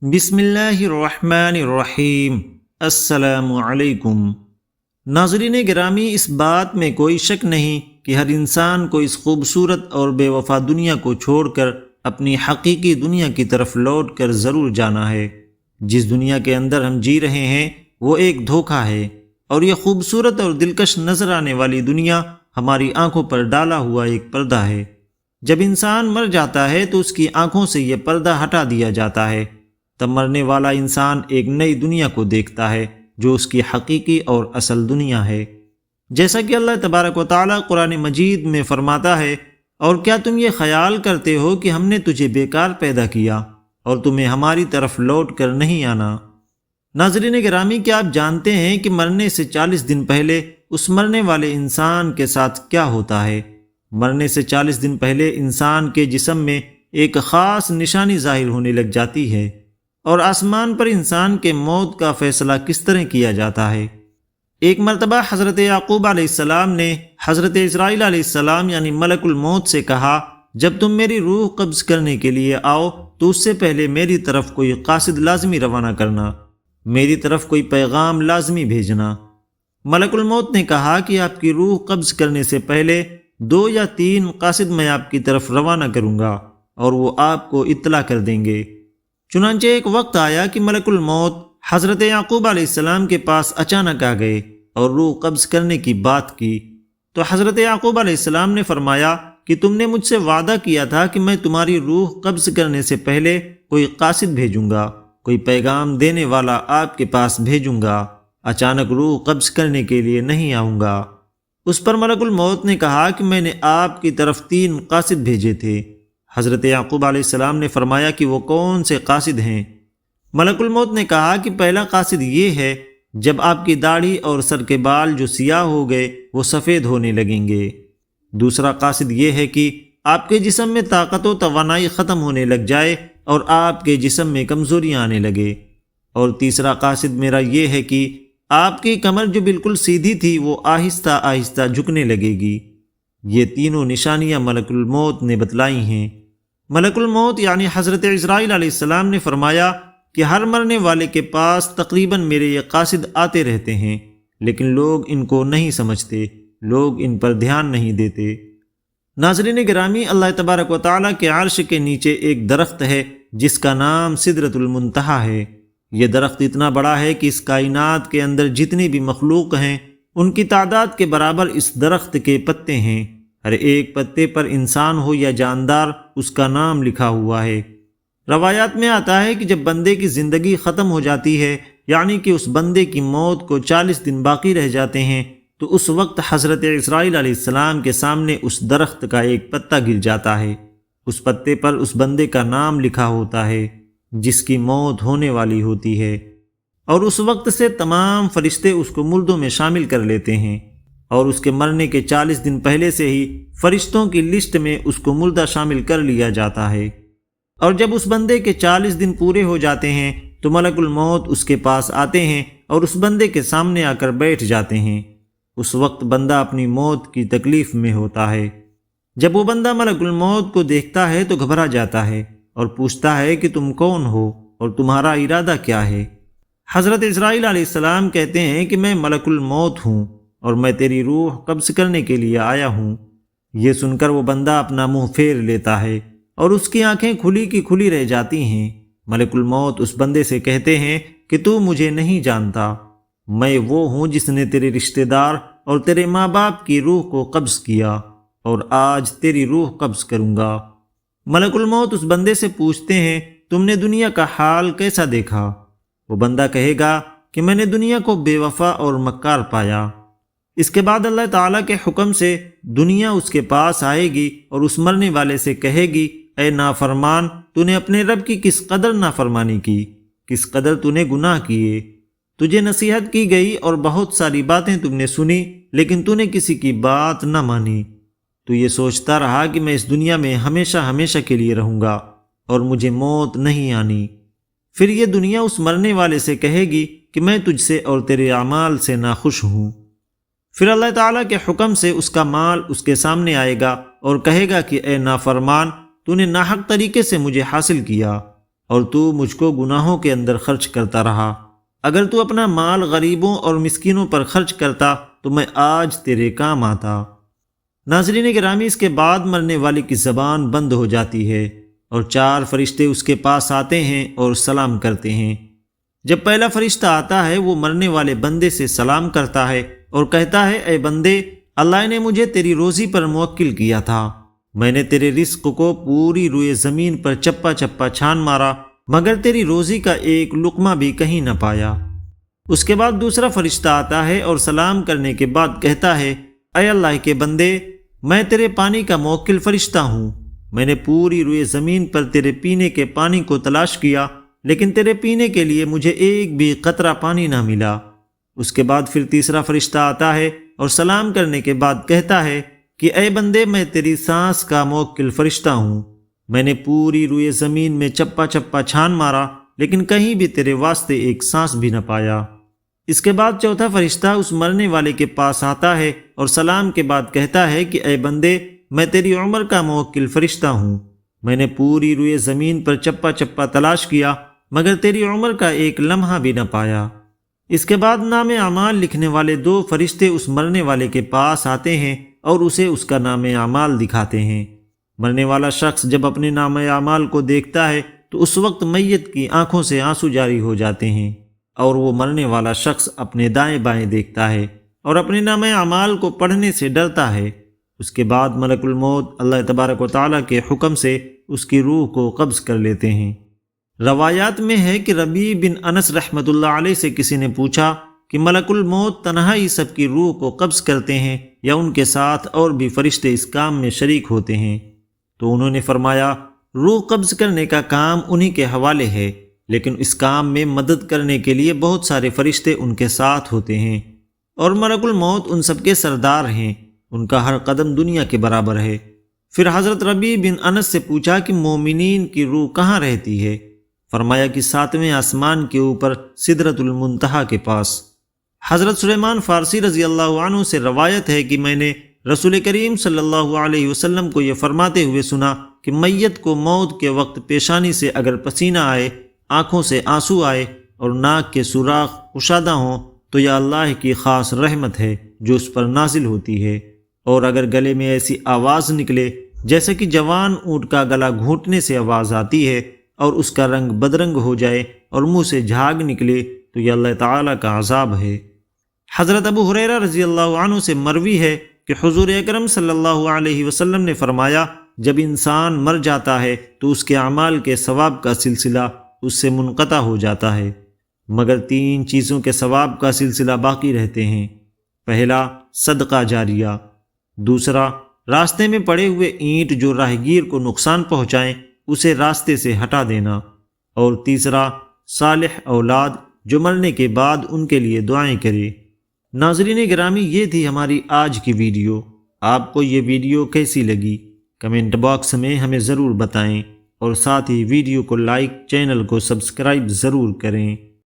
بسم اللہ الرحمن الرحیم۔ السلام علیکم۔ ناظرین گرامی، اس بات میں کوئی شک نہیں کہ ہر انسان کو اس خوبصورت اور بے وفا دنیا کو چھوڑ کر اپنی حقیقی دنیا کی طرف لوٹ کر ضرور جانا ہے۔ جس دنیا کے اندر ہم جی رہے ہیں وہ ایک دھوکہ ہے، اور یہ خوبصورت اور دلکش نظر آنے والی دنیا ہماری آنکھوں پر ڈالا ہوا ایک پردہ ہے۔ جب انسان مر جاتا ہے تو اس کی آنکھوں سے یہ پردہ ہٹا دیا جاتا ہے، تب مرنے والا انسان ایک نئی دنیا کو دیکھتا ہے جو اس کی حقیقی اور اصل دنیا ہے۔ جیسا کہ اللہ تبارک و تعالیٰ قرآن مجید میں فرماتا ہے، اور کیا تم یہ خیال کرتے ہو کہ ہم نے تجھے بیکار پیدا کیا اور تمہیں ہماری طرف لوٹ کر نہیں آنا؟ ناظرین گرامی، کیا آپ جانتے ہیں کہ مرنے سے 40 دن پہلے اس مرنے والے انسان کے ساتھ کیا ہوتا ہے؟ مرنے سے 40 دن پہلے انسان کے جسم میں ایک خاص نشانی ظاہر ہونے لگ جاتی ہے، اور آسمان پر انسان کے موت کا فیصلہ کس طرح کیا جاتا ہے۔ ایک مرتبہ حضرت یعقوب علیہ السلام نے حضرت اسرائیل علیہ السلام یعنی ملک الموت سے کہا، جب تم میری روح قبض کرنے کے لیے آؤ تو اس سے پہلے میری طرف کوئی قاصد لازمی روانہ کرنا، میری طرف کوئی پیغام لازمی بھیجنا۔ ملک الموت نے کہا کہ آپ کی روح قبض کرنے سے پہلے 2 یا 3 قاصد میں آپ کی طرف روانہ کروں گا، اور وہ آپ کو اطلاع کر دیں گے۔ چنانچہ ایک وقت آیا کہ ملک الموت حضرت یعقوب علیہ السلام کے پاس اچانک آ گئے اور روح قبض کرنے کی بات کی، تو حضرت یعقوب علیہ السلام نے فرمایا کہ تم نے مجھ سے وعدہ کیا تھا کہ میں تمہاری روح قبض کرنے سے پہلے کوئی قاصد بھیجوں گا، کوئی پیغام دینے والا آپ کے پاس بھیجوں گا، اچانک روح قبض کرنے کے لیے نہیں آؤں گا۔ اس پر ملک الموت نے کہا کہ میں نے آپ کی طرف 3 قاصد بھیجے تھے۔ حضرت یعقوب علیہ السلام نے فرمایا کہ وہ کون سے قاصد ہیں؟ ملک الموت نے کہا کہ پہلا قاصد یہ ہے، جب آپ کی داڑھی اور سر کے بال جو سیاہ ہو گئے وہ سفید ہونے لگیں گے۔ دوسرا قاصد یہ ہے کہ آپ کے جسم میں طاقت و توانائی ختم ہونے لگ جائے اور آپ کے جسم میں کمزوریاں آنے لگے۔ اور تیسرا قاصد میرا یہ ہے کہ آپ کی کمر جو بالکل سیدھی تھی وہ آہستہ آہستہ جھکنے لگے گی۔ یہ تینوں نشانیاں ملک الموت نے بتلائی ہیں۔ ملک الموت یعنی حضرت اسرائیل علیہ السلام نے فرمایا کہ ہر مرنے والے کے پاس تقریباً میرے یہ قاصد آتے رہتے ہیں، لیکن لوگ ان کو نہیں سمجھتے، لوگ ان پر دھیان نہیں دیتے۔ ناظرین گرامی، اللہ تبارک و تعالیٰ کے عرش کے نیچے ایک درخت ہے جس کا نام سدرۃ المنتہا ہے۔ یہ درخت اتنا بڑا ہے کہ اس کائنات کے اندر جتنی بھی مخلوق ہیں ان کی تعداد کے برابر اس درخت کے پتے ہیں۔ ہر ایک پتے پر انسان ہو یا جاندار اس کا نام لکھا ہوا ہے۔ روایات میں آتا ہے کہ جب بندے کی زندگی ختم ہو جاتی ہے، یعنی کہ اس بندے کی موت کو 40 دن باقی رہ جاتے ہیں، تو اس وقت حضرت اسرائیل علیہ السلام کے سامنے اس درخت کا ایک پتا گر جاتا ہے۔ اس پتے پر اس بندے کا نام لکھا ہوتا ہے جس کی موت ہونے والی ہوتی ہے، اور اس وقت سے تمام فرشتے اس کو مردوں میں شامل کر لیتے ہیں، اور اس کے مرنے کے 40 دن پہلے سے ہی فرشتوں کی لسٹ میں اس کو مردہ شامل کر لیا جاتا ہے۔ اور جب اس بندے کے 40 دن پورے ہو جاتے ہیں تو ملک الموت اس کے پاس آتے ہیں اور اس بندے کے سامنے آ کر بیٹھ جاتے ہیں۔ اس وقت بندہ اپنی موت کی تکلیف میں ہوتا ہے۔ جب وہ بندہ ملک الموت کو دیکھتا ہے تو گھبرا جاتا ہے اور پوچھتا ہے کہ تم کون ہو اور تمہارا ارادہ کیا ہے؟ حضرت اسرائیل علیہ السلام کہتے ہیں کہ میں ملک الموت ہوں اور میں تیری روح قبض کرنے کے لیے آیا ہوں۔ یہ سن کر وہ بندہ اپنا منہ پھیر لیتا ہے اور اس کی آنکھیں کھلی کی کھلی رہ جاتی ہیں۔ ملک الموت اس بندے سے کہتے ہیں کہ تو مجھے نہیں جانتا، میں وہ ہوں جس نے تیرے رشتہ دار اور تیرے ماں باپ کی روح کو قبض کیا، اور آج تیری روح قبض کروں گا۔ ملک الموت اس بندے سے پوچھتے ہیں، تم نے دنیا کا حال کیسا دیکھا؟ وہ بندہ کہے گا کہ میں نے دنیا کو بے وفا اور مکار پایا۔ اس کے بعد اللہ تعالیٰ کے حکم سے دنیا اس کے پاس آئے گی اور اس مرنے والے سے کہے گی، اے نافرمان، تو نے اپنے رب کی کس قدر نافرمانی کی، کس قدر تو نے گناہ کیے۔ تجھے نصیحت کی گئی اور بہت ساری باتیں تم نے سنی، لیکن تو نے کسی کی بات نہ مانی۔ تو یہ سوچتا رہا کہ میں اس دنیا میں ہمیشہ ہمیشہ کے لیے رہوں گا اور مجھے موت نہیں آنی۔ پھر یہ دنیا اس مرنے والے سے کہے گی کہ میں تجھ سے اور تیرے اعمال سے ناخوش ہوں۔ پھر اللہ تعالیٰ کے حکم سے اس کا مال اس کے سامنے آئے گا اور کہے گا کہ اے نافرمان، تو نے ناحق طریقے سے مجھے حاصل کیا، اور تو مجھ کو گناہوں کے اندر خرچ کرتا رہا۔ اگر تو اپنا مال غریبوں اور مسکینوں پر خرچ کرتا تو میں آج تیرے کام آتا۔ ناظرین گرامی، اس کے بعد مرنے والے کی زبان بند ہو جاتی ہے اور 4 فرشتے اس کے پاس آتے ہیں اور سلام کرتے ہیں۔ جب پہلا فرشتہ آتا ہے وہ مرنے والے بندے سے سلام کرتا ہے اور کہتا ہے، اے بندے، اللہ نے مجھے تیری روزی پر موکل کیا تھا۔ میں نے تیرے رزق کو پوری روئے زمین پر چپا چپا چھان مارا، مگر تیری روزی کا ایک لقمہ بھی کہیں نہ پایا۔ اس کے بعد دوسرا فرشتہ آتا ہے اور سلام کرنے کے بعد کہتا ہے، اے اللہ کے بندے، میں تیرے پانی کا موکل فرشتہ ہوں۔ میں نے پوری روئے زمین پر تیرے پینے کے پانی کو تلاش کیا، لیکن تیرے پینے کے لیے مجھے ایک بھی قطرہ پانی نہ ملا۔ اس کے بعد پھر تیسرا فرشتہ آتا ہے اور سلام کرنے کے بعد کہتا ہے کہ اے بندے، میں تیری سانس کا موکل فرشتہ ہوں۔ میں نے پوری روئے زمین میں چپا چپا چھان مارا، لیکن کہیں بھی تیرے واسطے ایک سانس بھی نہ پایا۔ اس کے بعد چوتھا فرشتہ اس مرنے والے کے پاس آتا ہے اور سلام کے بعد کہتا ہے کہ اے بندے، میں تیری عمر کا موکل فرشتہ ہوں۔ میں نے پوری روئے زمین پر چپا چپا تلاش کیا، مگر تیری عمر کا ایک لمحہ بھی نہ پایا۔ اس کے بعد نام اعمال لکھنے والے 2 فرشتے اس مرنے والے کے پاس آتے ہیں اور اسے اس کا نام اعمال دکھاتے ہیں۔ مرنے والا شخص جب اپنے نام اعمال کو دیکھتا ہے تو اس وقت میت کی آنکھوں سے آنسو جاری ہو جاتے ہیں، اور وہ مرنے والا شخص اپنے دائیں بائیں دیکھتا ہے اور اپنے نام اعمال کو پڑھنے سے ڈرتا ہے۔ اس کے بعد ملک الموت اللہ تبارک و تعالیٰ کے حکم سے اس کی روح کو قبض کر لیتے ہیں۔ روایات میں ہے کہ ربیع بن انس رحمۃ اللہ علیہ سے کسی نے پوچھا کہ ملک الموت تنہا ہی سب کی روح کو قبض کرتے ہیں یا ان کے ساتھ اور بھی فرشتے اس کام میں شریک ہوتے ہیں؟ تو انہوں نے فرمایا، روح قبض کرنے کا کام انہی کے حوالے ہے، لیکن اس کام میں مدد کرنے کے لیے بہت سارے فرشتے ان کے ساتھ ہوتے ہیں، اور ملک الموت ان سب کے سردار ہیں، ان کا ہر قدم دنیا کے برابر ہے۔ پھر حضرت ربیع بن انس سے پوچھا کہ مومنین کی روح کہاں رہتی ہے؟ فرمایا کہ 7ویں آسمان کے اوپر سدرۃ المنتہا کے پاس۔ حضرت سلیمان فارسی رضی اللہ عنہ سے روایت ہے کہ میں نے رسول کریم صلی اللہ علیہ وسلم کو یہ فرماتے ہوئے سنا کہ میت کو موت کے وقت پیشانی سے اگر پسینہ آئے، آنکھوں سے آنسو آئے اور ناک کے سوراخ کشادہ ہوں تو یہ اللہ کی خاص رحمت ہے جو اس پر نازل ہوتی ہے، اور اگر گلے میں ایسی آواز نکلے جیسے کہ جوان اونٹ کا گلا گھونٹنے سے آواز آتی ہے اور اس کا رنگ بدرنگ ہو جائے اور منہ سے جھاگ نکلے تو یہ اللہ تعالیٰ کا عذاب ہے۔ حضرت ابو ہریرہ رضی اللہ عنہ سے مروی ہے کہ حضور اکرم صلی اللہ علیہ وسلم نے فرمایا، جب انسان مر جاتا ہے تو اس کے اعمال کے ثواب کا سلسلہ اس سے منقطع ہو جاتا ہے، مگر 3 چیزوں کے ثواب کا سلسلہ باقی رہتے ہیں۔ پہلا، صدقہ جاریہ، دوسرا، راستے میں پڑے ہوئے اینٹ جو راہگیر کو نقصان پہنچائیں اسے راستے سے ہٹا دینا، اور تیسرا، صالح اولاد جو مرنے کے بعد ان کے لیے دعائیں کرے۔ ناظرین گرامی، یہ تھی ہماری آج کی ویڈیو۔ آپ کو یہ ویڈیو کیسی لگی؟ کمنٹ باکس میں ہمیں ضرور بتائیں، اور ساتھ ہی ویڈیو کو لائک، چینل کو سبسکرائب ضرور کریں۔